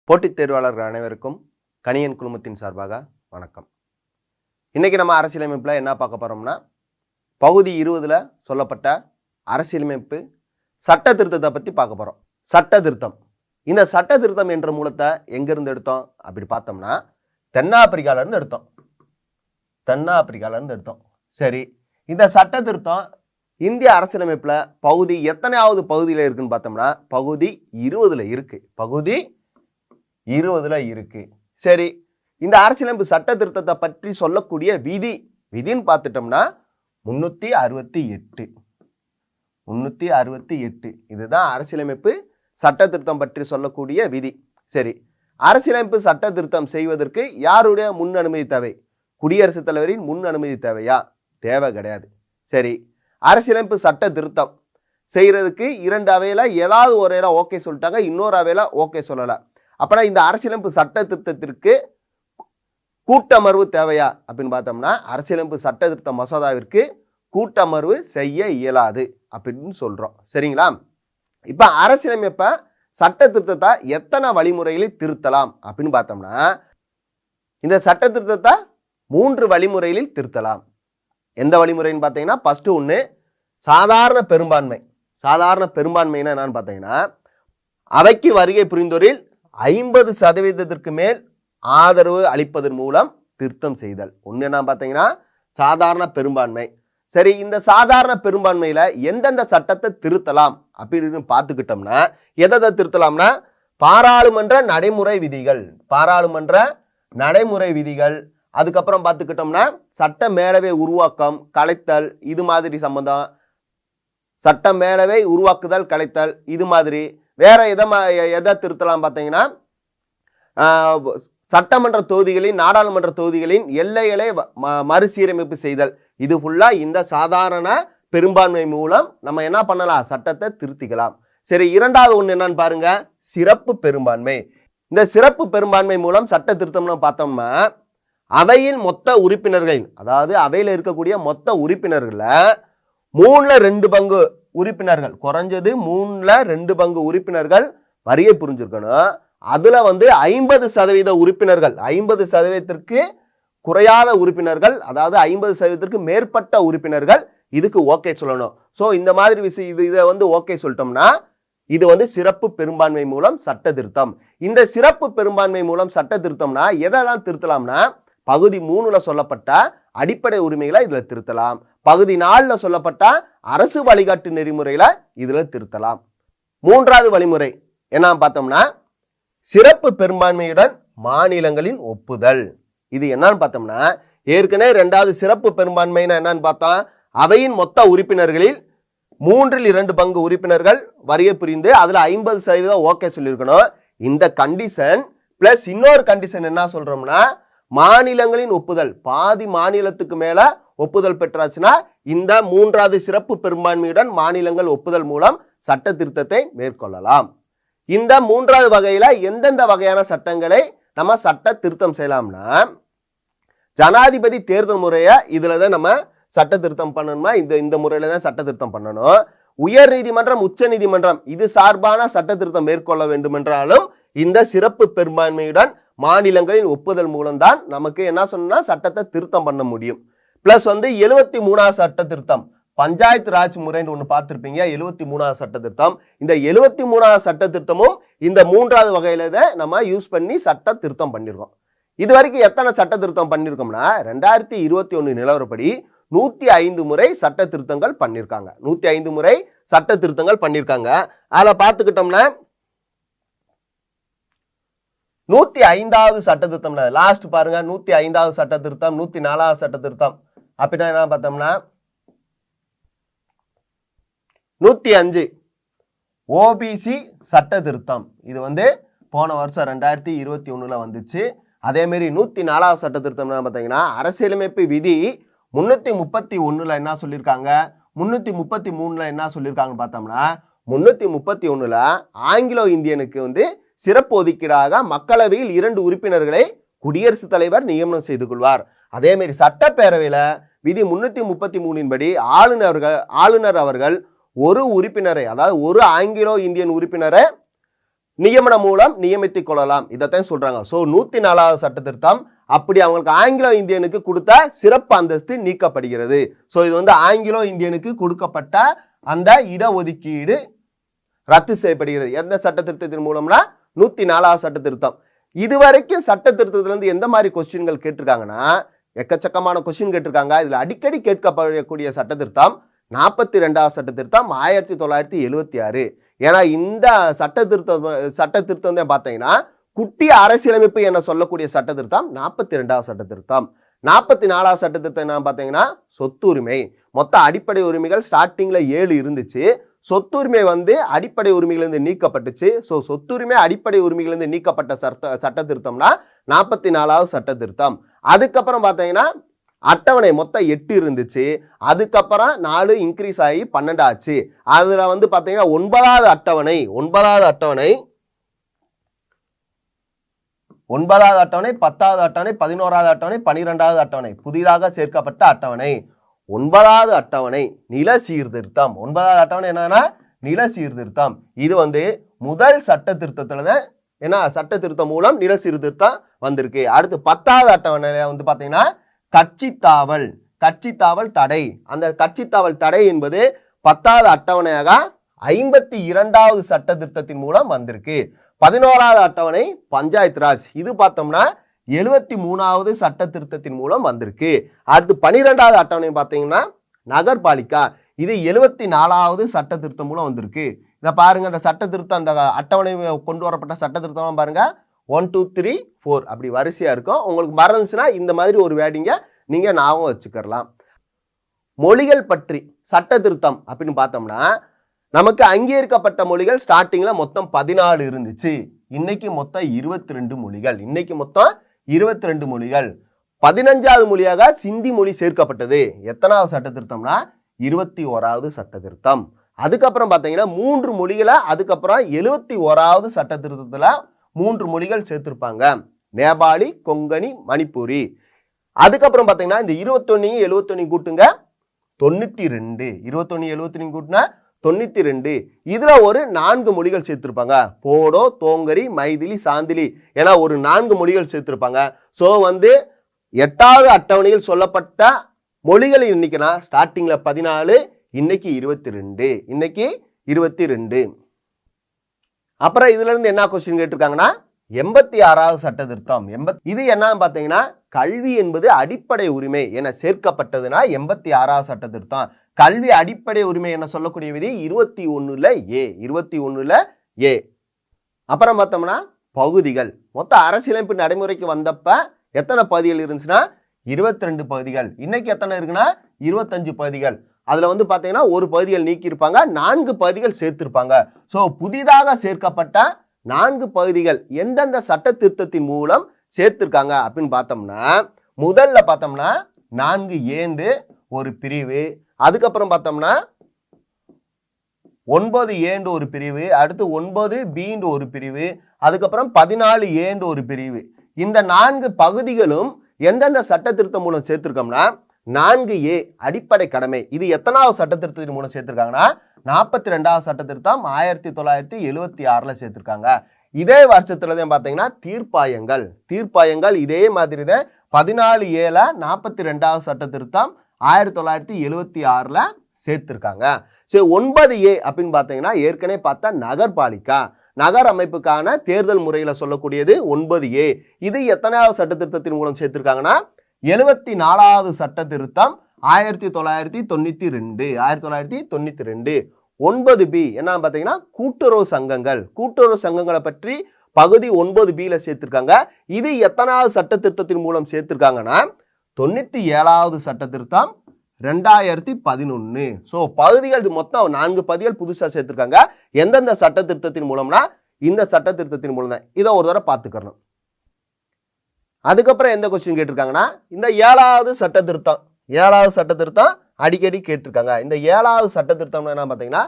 போட்டித் தேர்வாளர்கள் அனைவருக்கும் கணியன் குழுமத்தின் சார்பாக வணக்கம். இன்னைக்கு நம்ம அரசியலமைப்புல என்ன பார்க்க போறோம்னா, பகுதி 20ல் சொல்லப்பட்ட அரசியலமைப்பு சட்ட திருத்தத்தை பற்றி பார்க்க போறோம். சட்ட திருத்தம். இந்த சட்ட திருத்தம் என்ற மூலத்தை எங்கிருந்து எடுத்தோம் அப்படி பார்த்தோம்னா, தென்னாப்பிரிக்கால இருந்து எடுத்தோம். சரி, இந்த சட்ட திருத்தம் இந்திய அரசியலமைப்புல பகுதி எத்தனையாவது பகுதியில் இருக்குன்னு பார்த்தோம்னா, பகுதி 20ல் இருக்கு. சரி, இந்த அரசியலமைப்பு சட்ட திருத்தத்தை பற்றி சொல்லக்கூடிய விதின்னு பார்த்துட்டோம்னா 368. இதுதான் அரசியலமைப்பு சட்ட திருத்தம் பற்றி சொல்லக்கூடிய விதி. சரி, அரசியலமைப்பு சட்ட திருத்தம் செய்வதற்கு யாருடைய முன் அனுமதி தேவை? குடியரசுத் தலைவரின் முன் அனுமதி தேவையா? தேவை கிடையாது. சரி, அரசியலமைப்பு சட்ட திருத்தம் செய்யறதுக்கு 2 அவையில ஏதாவது ஒரு அவையில ஓகே சொல்லிட்டாங்க, இன்னொரு அவையில ஓகே சொல்லல. அப்பனா இந்த அரசியலமைப்பு சட்ட திருத்தத்திற்கு கூட்டமர்வு தேவையா அப்படின்னு பார்த்தோம்னா, அரசியலமைப்பு சட்ட திருத்த மசோதாவிற்கு கூட்டமர்வு செய்ய இயலாது அப்படின்னு சொல்றோம். சரிங்களா? இப்ப அரசியலமைப்ப சட்ட திருத்தத்தை எத்தனை வழிமுறைகளில் திருத்தலாம் அப்படின்னு பார்த்தோம்னா, இந்த சட்ட திருத்தத்தை 3 வழிமுறைகளில் திருத்தலாம். எந்த வழிமுறைன்னு பார்த்தீங்கன்னா, ஃபர்ஸ்ட் ஒன்று சாதாரண பெரும்பான்மை. சாதாரண பெரும்பான்மைன்னா என்னன்னு பார்த்தீங்கன்னா, அவைக்கு வருகை புரிந்தோரில் 50% மேல் ஆதரவு அளிப்பதன் மூலம் திருத்தம் செய்தல். ஒன்று என்ன பார்த்தீங்கன்னா சாதாரண பெரும்பான்மை. சரி, இந்த சாதாரண பெரும்பான்மையில எந்தெந்த சட்டத்தை திருத்தலாம் அப்படின்னு பார்த்துக்கிட்டோம்னா, எதை திருத்தலாம்னா, பாராளுமன்ற நடைமுறை விதிகள், அதுக்கப்புறம் பார்த்துக்கிட்டோம்னா சட்ட மேலவை உருவாக்கம், கலைத்தல், இது மாதிரி சம்பந்தம், சட்ட மேலவை உருவாக்குதல், கலைத்தல், இது மாதிரி. வேற எதை திருத்தலாம் பார்த்தீங்கன்னா, சட்டமன்ற தொகுதிகளின், நாடாளுமன்ற தொகுதிகளின் எல்லைகளை மறுசீரமைப்பு செய்தல். இது ஃபுல்லா இந்த சாதாரண பெரும்பான்மை மூலம் நம்ம என்ன பண்ணலாம்? சட்டத்தை திருத்திக்கலாம். சரி, இரண்டாவது ஒன்று என்னன்னு பாருங்க, சிறப்பு பெரும்பான்மை. இந்த சிறப்பு பெரும்பான்மை மூலம் சட்ட திருத்தம்னு பார்த்தோம்னா, அவையின் மொத்த உறுப்பினர்கள், அதாவது அவையில் இருக்கக்கூடிய மொத்த உறுப்பினர்கள 3/2 பங்கு உறுப்பினர்கள், குறைஞ்சது 3/2 உறுப்பினர்கள் வரியை புரிஞ்சிருக்கணும். அதுல 50% உறுப்பினர்கள், 50%க்கு குறையாத உறுப்பினர்கள், அதாவது 50%க்கு மேற்பட்ட உறுப்பினர்கள் இதுக்கு ஓகே சொல்லணும். ஸோ இந்த மாதிரி விஷயம் இதை ஓகே சொல்லிட்டோம்னா இது சிறப்பு பெரும்பான்மை மூலம் சட்ட திருத்தம். இந்த சிறப்பு பெரும்பான்மை மூலம் சட்ட திருத்தம்னா எதெல்லாம் திருத்தலாம்னா, பகுதி 3ல சொல்லப்பட்ட அடிப்படை உரிமைகளை இதுல திருத்தலாம். பகுதி 4ல சொல்லப்பட்ட அரசு வழிகாட்டு நெறிமுறையில இதுல திருத்தலாம். மூன்றாவது வழிமுறை என்ன பார்த்தோம்னா, சிறப்பு பெரும்பான்மையுடன் மாநிலங்களின் ஒப்புதல். இது என்னன்னு பார்த்தோம்னா, ஏற்கனவே 2வது சிறப்பு பெரும்பான்மைனா என்னன்னு பார்த்தோம், அவையின் மொத்த உறுப்பினர்களில் 3/2 உறுப்பினர்கள் வரியை புரிந்து அதுல 50% ஓகே சொல்லியிருக்கணும். இந்த கண்டிஷன் பிளஸ் இன்னொரு கண்டிஷன் என்ன சொல்றோம்னா, மாநிலங்களின் ஒப்புதல், பாதி மாநிலத்துக்கு மேல ஒப்புதல் பெற்றாச்சுன்னா இந்த 3வது சிறப்பு பெரும்பான்மையுடன் மாநிலங்கள் ஒப்புதல் மூலம் சட்ட திருத்தத்தை மேற்கொள்ளலாம். இந்த 3வது வகையில எந்தெந்த வகையான சட்டங்களை நம்ம சட்ட திருத்தம் செய்யலாம்னா, ஜனாதிபதி தேர்தல் முறையை இதுலதான் நம்ம சட்ட திருத்தம் பண்ணணும்னா இந்த முறையில தான் சட்ட திருத்தம் பண்ணணும். உயர் நீதிமன்றம், உச்ச நீதிமன்றம் இது சார்பான சட்ட திருத்தம் மேற்கொள்ள வேண்டும் என்றாலும் இந்த சிறப்பு பெரும்பான்மையுடன் மாநிலங்களின் ஒப்புதல் மூலம் தான் நமக்கு என்ன சொன்னா சட்டத்தை திருத்தம் பண்ண முடியும். பிளஸ் 73வது சட்ட திருத்தம், பஞ்சாயத்து ராஜ் முறைன்னு ஒன்று பார்த்துருப்பீங்க. 73வது சட்ட திருத்தம். இந்த 73வது சட்ட திருத்தமும் இந்த 3வது வகையில நம்ம யூஸ் பண்ணி சட்ட திருத்தம் பண்ணிருக்கோம். இது வரைக்கும் எத்தனை சட்ட திருத்தம் பண்ணிருக்கோம்னா, 2021 நிலவரப்படி 105 முறை சட்ட திருத்தங்கள் பண்ணிருக்காங்க. 105 முறை சட்ட திருத்தங்கள் பண்ணிருக்காங்க. அதுல பார்த்துக்கிட்டோம்னா 105வது சட்ட திருத்தம் லாஸ்ட் பாருங்க, 105வது சட்ட திருத்தம், 104வது சட்ட திருத்தம். அப்படின்னா என்ன பார்த்தோம்னா, 105 ஓபிசி சட்ட திருத்தம். இது போன வருஷம் 2021 வந்துச்சு. அதே மாதிரி 104வது சட்ட திருத்தம் பார்த்தீங்கன்னா, அரசியலமைப்பு விதி 331 என்ன சொல்லியிருக்காங்க, 333 என்ன சொல்லியிருக்காங்கன்னு பார்த்தோம்னா, 331 ஆங்கிலோ இந்தியனுக்கு சிறப்பு ஒதுக்கீடாக மக்களவையில் 2 உறுப்பினர்களை குடியரசுத் தலைவர் நியமனம் செய்து கொள்வார். அதே மாதிரி சட்டப்பேரவையில விதி 333 படி ஆளுநர் அவர்கள் ஒரு உறுப்பினரை, அதாவது ஒரு ஆங்கிலோ இந்தியன் உறுப்பினரை நியமனம் மூலம் நியமித்துக் கொள்ளலாம். இதைத்தான் சொல்றாங்க. ஸோ 104வது சட்ட திருத்தம் அப்படி அவங்களுக்கு ஆங்கிலோ இந்தியனுக்கு கொடுத்த சிறப்பு அந்தஸ்து நீக்கப்படுகிறது. ஸோ இது வந்து ஆங்கிலோ இந்தியனுக்கு கொடுக்கப்பட்ட அந்த இடஒதுக்கீடு ரத்து செய்யப்படுகிறது. எந்த சட்ட திருத்தத்தின் மூலம்னா 104வது சட்ட திருத்தம். இதுவரைக்கும் சட்ட திருத்தத்துல இருந்து எந்த மாதிரி கொஸ்டின்கள் கேட்டிருக்காங்கன்னா எக்கச்சக்கமான கொஸ்டின் கேட்டிருக்காங்க. இதுல அடிக்கடி கேட்கப்படக்கூடிய சட்ட திருத்தம் 42வது சட்ட திருத்தம் 1976. ஏன்னா இந்த சட்ட திருத்தம் தான் பார்த்தீங்கன்னா குட்டி அரசியலமைப்பு என சொல்லக்கூடிய சட்ட திருத்தம் 42வது சட்ட திருத்தம். 44வது சட்ட திருத்தம் என்ன பார்த்தீங்கன்னா சொத்துரிமை. மொத்த அடிப்படை உரிமைகள் ஸ்டார்டிங்ல 7 இருந்துச்சு. சொத்துரிமை வந்து அடிப்படை உரிமைகளிலிருந்து நீக்கப்பட்டுச்சு. ஸோ சொத்துரிமை அடிப்படை உரிமைகளிலிருந்து நீக்கப்பட்ட சட்ட திருத்தம்னா 44வது சட்ட திருத்தம். அதுக்கப்புறம் பார்த்தீங்கன்னா அட்டவணை மொத்தம் 8 இருந்துச்சு. அதுக்கப்புறம் 4 இன்க்ரீஸ் ஆகி 12 ஆச்சு. அதுல வந்து பார்த்தீங்கன்னா 9வது அட்டவணை 10வது அட்டவணை 11வது அட்டவணை 11வது அட்டவணை 12வது அட்டவணை புதிதாக சேர்க்கப்பட்ட அட்டவணை. 9வது அட்டவணை நில சீர்திருத்தம். 9வது அட்டவணை என்னன்னா நில சீர்திருத்தம். இது வந்து முதல் சட்ட திருத்தத்துல என்ன சட்ட திருத்தம் மூலம் நில சீர்திருத்தம் வந்திருக்கு. அடுத்து 10வது அட்டவணையில வந்து பாத்தீங்கன்னா கட்சித்தாவல் தடை. அந்த கட்சித்தாவல் தடை என்பது 10வது அட்டவணையாக 52வது சட்ட திருத்தத்தின் மூலம் வந்திருக்கு. 11வது அட்டவணை பஞ்சாயத்து ராஜ். இது பார்த்தோம்னா 73வது சட்ட திருத்தத்தின் மூலம் வந்திருக்கு. அடுத்து 12வது அட்டவணை பார்த்தீங்கன்னா நகர்பாலிகா. இது 74வது சட்ட திருத்தம் மூலம் வந்திருக்கு. இதை பாருங்க, அந்த சட்ட திருத்தம் அந்த அட்டவணை கொண்டு வரப்பட்ட சட்ட திருத்தம் பாருங்க 1 2 3 4 அப்படி வரிசையா இருக்கும். உங்களுக்கு மறந்துச்சுன்னா இந்த மாதிரி ஒரு வேடிங்க நீங்க ஞாபகம் வச்சுக்கலாம். மொழிகள் பற்றி சட்ட திருத்தம் அப்படின்னு பார்த்தோம்னா நமக்கு அங்கீகரிக்கப்பட்ட மொழிகள் ஸ்டார்டிங்ல மொத்தம் 14 இருந்துச்சு. இன்னைக்கு மொத்தம் 22 மொழிகள். 15வது மொழியாக சிந்தி மொழி சேர்க்கப்பட்டது. எத்தனாவது சட்ட திருத்தம்னா 21வது சட்ட திருத்தம். அதுக்கப்புறம் பார்த்தீங்கன்னா 3 மொழிகளை அதுக்கப்புறம் 71வது சட்ட திருத்தத்துல 3 மொழிகள் சேர்த்திருப்பாங்க. நேபாளி, கொங்கணி, மணிப்பூரி. அதுக்கப்புறம் பார்த்தீங்கன்னா இந்த 21 71 கூட்டுங்க 92. 21 71 கூட்டினா 92. இதுல ஒரு 4 மொழிகள் சேர்த்திருப்பாங்க. போடோ, தோங்கரி, மைதிலி, சாந்திலி என ஒரு 4 மொழிகள் சேர்த்திருப்பாங்க. ஸோ வந்து 8வது அட்டவணையில் சொல்லப்பட்ட மொழிகளின் எண்ணிக்கைனா ஸ்டார்டிங்ல 14, இன்னைக்கு 22. அப்புறம் இதுல இருந்து என்ன கொஸ்டின் கேட்டிருக்காங்கன்னா 86வது சட்ட திருத்தம். இது என்னன்னு பார்த்தீங்கன்னா கல்வி என்பது அடிப்படை உரிமை என சேர்க்கப்பட்டதுன்னா 86வது சட்ட திருத்தம். கல்வி அடிப்படை உரிமை என சொல்லக்கூடிய விதி 21 ஏ. அப்புறம் பார்த்தோம்னா பகுதிகள். மொத்த அரசியலமைப்பு நடைமுறைக்கு வந்தப்ப எத்தனை பகுதிகள் இருந்துச்சுன்னா 22 பகுதிகள். இன்னைக்கு எத்தனை இருக்குன்னா 25 பகுதிகள். அதுல வந்து பாத்தீங்கன்னா ஒரு பகுதிகள் நீக்கி இருப்பாங்க, 4 பகுதிகள் சேர்த்திருப்பாங்க. ஸோ புதிதாக சேர்க்கப்பட்ட 4 பகுதிகள் எந்தெந்த சட்ட திருத்தத்தின் மூலம் சேர்த்திருக்காங்க அப்படின்னு பார்த்தோம்னா முதல்ல பார்த்தோம்னா 4A ஒரு பிரிவு. அதுக்கப்புறம் பார்த்தோம்னா 9A ஒரு பிரிவு. அடுத்து 9B ஒரு பிரிவு. அதுக்கப்புறம் 14A ஒரு பிரிவு. இந்த 4 பகுதிகளும் எந்தெந்த சட்ட திருத்தம் மூலம் சேர்த்திருக்கோம்னா 4A அடிப்படை கடமை. இது எத்தனாவது சட்ட திருத்தத்தின் மூலம் சேர்த்திருக்காங்கன்னா 42வது சட்ட திருத்தம் 1976ல சேர்த்திருக்காங்க. இதே வருஷத்துல தான் பாத்தீங்கன்னா தீர்ப்பாயங்கள் இதே மாதிரி தான் 14A 42வது சட்ட திருத்தம் 1976ல சேர்த்திருக்காங்க. சரி, 9A அப்படின்னு பாத்தீங்கன்னா ஏற்கனவே பார்த்தா நகர்பாலிகா. நகர் அமைப்புக்கான தேர்தல் முறையில சொல்லக்கூடியது 9A. இது எத்தனாவது சட்ட திருத்தத்தின் மூலம் சேர்த்திருக்காங்கன்னா 74வது சட்ட திருத்தம் 1992. 9B என்ன பார்த்தீங்கன்னா கூட்டுறவு சங்கங்களை பற்றி பகுதி 9Bல சேர்த்திருக்காங்க. இது எத்தனாவது சட்ட திருத்தத்தின் மூலம் சேர்த்திருக்காங்கன்னா 97வது சட்ட திருத்தம் 2011. ஸோ பகுதிகள் மொத்தம் 4 பகுதிகள் புதுசா சேர்த்திருக்காங்க. எந்தெந்த சட்ட திருத்தத்தின் மூலம்னா இந்த சட்ட திருத்தத்தின் மூலம் தான். இதை ஒரு தடவை பார்த்துக்கணும். அதுக்கப்புறம் எந்த கொஸ்டின் கேட்டிருக்காங்கன்னா இந்த 7வது சட்ட திருத்தம் அடிக்கடி கேட்டிருக்காங்க. இந்த 7வது சட்ட திருத்தம் என்ன பார்த்தீங்கன்னா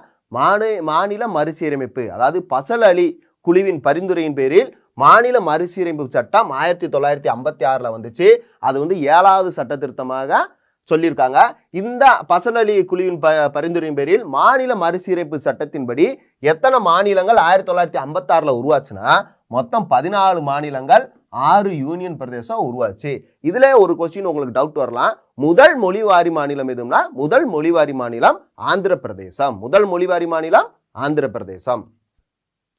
மாநில மறுசீரமைப்பு, அதாவது பசல் அலி குழுவின் பரிந்துரையின் பேரில் மாநில மறுசீரமைப்பு சட்டம் 1956ல வந்துச்சு. அது வந்து 7வது சட்ட திருத்தமாக சொல்லியிருக்காங்க. இந்த பசலலி குழுவின் பரிந்துரையின் பேரில் மாநில மறுசீரமைப்பு சட்டத்தின்படி எத்தனை மாநிலங்கள் 1956 உருவாச்சுன்னா மொத்தம் 14 மாநிலங்கள், 6 யூனியன் பிரதேசம் உருவாச்சு. இதுல ஒரு கொஸ்டின் உங்களுக்கு டவுட் வரலாம். முதல் மொழிவாரி மாநிலம் எதுனா முதல் மொழிவாரி மாநிலம் ஆந்திர பிரதேசம். முதல் மொழிவாரி மாநிலம் ஆந்திர பிரதேசம்.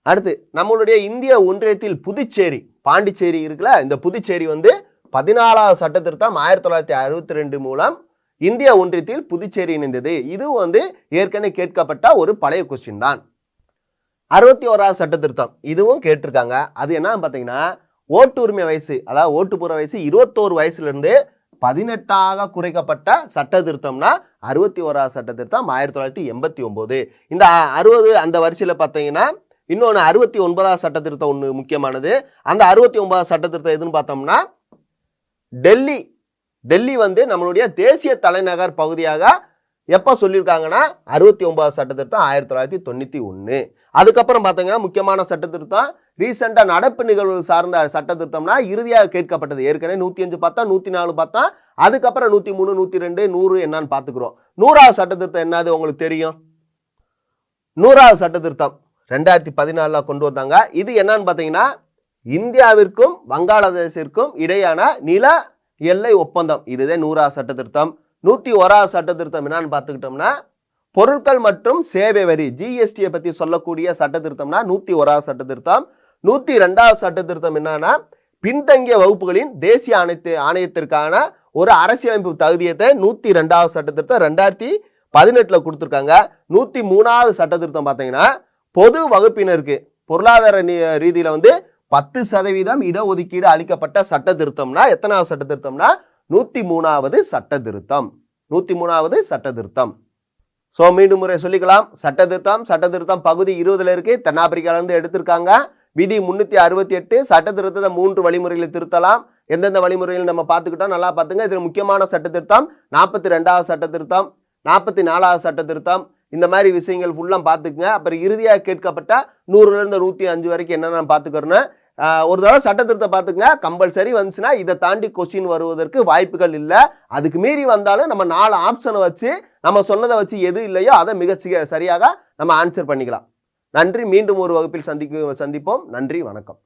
அடுத்து நம்மளுடைய இந்திய ஒன்றியத்தில் புதுச்சேரி, பாண்டிச்சேரி இருக்குல்ல, இந்த புதுச்சேரி 14வது சட்ட திருத்தம் 1962 மூலம் இந்திய ஒன்றியத்தில் புதுச்சேரி இணைந்தது. இது ஏற்கனவே கேட்கப்பட்ட ஒரு பழைய கொஸ்டின் தான். 61வது சட்ட திருத்தம் இதுவும் கேட்டிருக்காங்க. அது என்னன்னு பாத்தீங்கன்னா ஓட்டுரிமை வயசு, அதாவது ஓட்டுப்புற வயசு 21 வயசுல இருந்து 18ஆக குறைக்கப்பட்ட சட்ட திருத்தம்னா 61வது சட்ட திருத்தம் 1989. இந்த 60 அந்த வரிசையில பாத்தீங்கன்னா இன்னொன்னு 69வது சட்ட திருத்தம் ஒன்று முக்கியமானது. அந்த 69வது சட்ட திருத்தம் எதுன்னு பார்த்தோம்னா டெல்லி நம்மளுடைய தேசிய தலைநகர் பகுதியாக எப்ப சொல்லியிருக்காங்கன்னா 69வது சட்ட திருத்தம் 1991. அதுக்கப்புறம் பார்த்தீங்கன்னா முக்கியமான சட்ட திருத்தம் ரீசெண்டா நடப்பு நிகழ்வு சார்ந்த சட்ட திருத்தம்னா இறுதியாக கேட்கப்பட்டது. ஏற்கனவே 105 பார்த்தா, 104 பார்த்தா, அதுக்கப்புறம் 103, 102, 100 என்னன்னு பார்த்துக்கிறோம். 100வது சட்ட திருத்தம் என்னது உங்களுக்கு தெரியும். 100வது சட்ட திருத்தம் 2014 கொண்டு வந்தாங்க. இது என்னன்னு பார்த்தீங்கன்னா இந்தியாவிற்கும் வங்காளதேசத்திற்கும் இடையான நில எல்லை ஒப்பந்தம். இதுதான் 100வது சட்ட திருத்தம். 101வது சட்ட திருத்தம் என்னன்னு பார்த்துக்கிட்டோம்னா பொருட்கள் மற்றும் சேவை வரி ஜிஎஸ்டியை பத்தி சொல்லக்கூடிய சட்ட திருத்தம்னா 101வது சட்ட திருத்தம். 102வது சட்ட திருத்தம் என்னன்னா பின்தங்கிய வகுப்புகளின் தேசிய ஆணையத்திற்கான ஒரு அரசியலமைப்பு தகுதியத்தை 102வது சட்ட திருத்தம் 2018 கொடுத்திருக்காங்க. 103வது சட்ட திருத்தம் பார்த்தீங்கன்னா பொது வகுப்பினருக்கு பொருளாதார ரீதியில 10% இடஒதுக்கீடு அளிக்கப்பட்ட சட்ட திருத்தம்னா எத்தனாவது சட்ட திருத்தம்னா 103வது சட்ட திருத்தம். 103வது சட்ட திருத்தம். சோ மீண்டும் முறை சொல்லிக்கலாம். சட்ட திருத்தம் பகுதி 20ல இருக்கு. தென்னாப்பிரிக்கால இருந்து எடுத்திருக்காங்க. விதி 368 சட்ட திருத்தத்தை 3 வழிமுறைகளை திருத்தலாம். எந்தெந்த வழிமுறைகள் நம்ம பார்த்துக்கிட்டோம் நல்லா பார்த்துங்க. இதுல முக்கியமான சட்ட திருத்தம் 42வது சட்ட திருத்தம், 44வது சட்ட திருத்தம், இந்த மாதிரி விஷயங்கள் ஃபுல்லா பார்த்துக்குங்க. அப்புறம் இறுதியாக கேட்கப்பட்ட 100ல இருந்து 105 வரைக்கும் என்னென்ன பார்த்துக்கிறோன்னு ஒரு தடவை சட்ட திருத்தம் பார்த்துக்குங்க. கம்பல்சரி வந்துச்சுன்னா இதை தாண்டி கொஸ்டின் வருவதற்கு வாய்ப்புகள் இல்லை. அதுக்கு மீறி வந்தாலும் நம்ம 4 ஆப்ஷனை வச்சு நம்ம சொன்னதை வச்சு எது இல்லையோ அதை மிக சரியாக நம்ம ஆன்சர் பண்ணிக்கலாம். நன்றி. மீண்டும் ஒரு வகுப்பில் சந்திப்போம். நன்றி, வணக்கம்.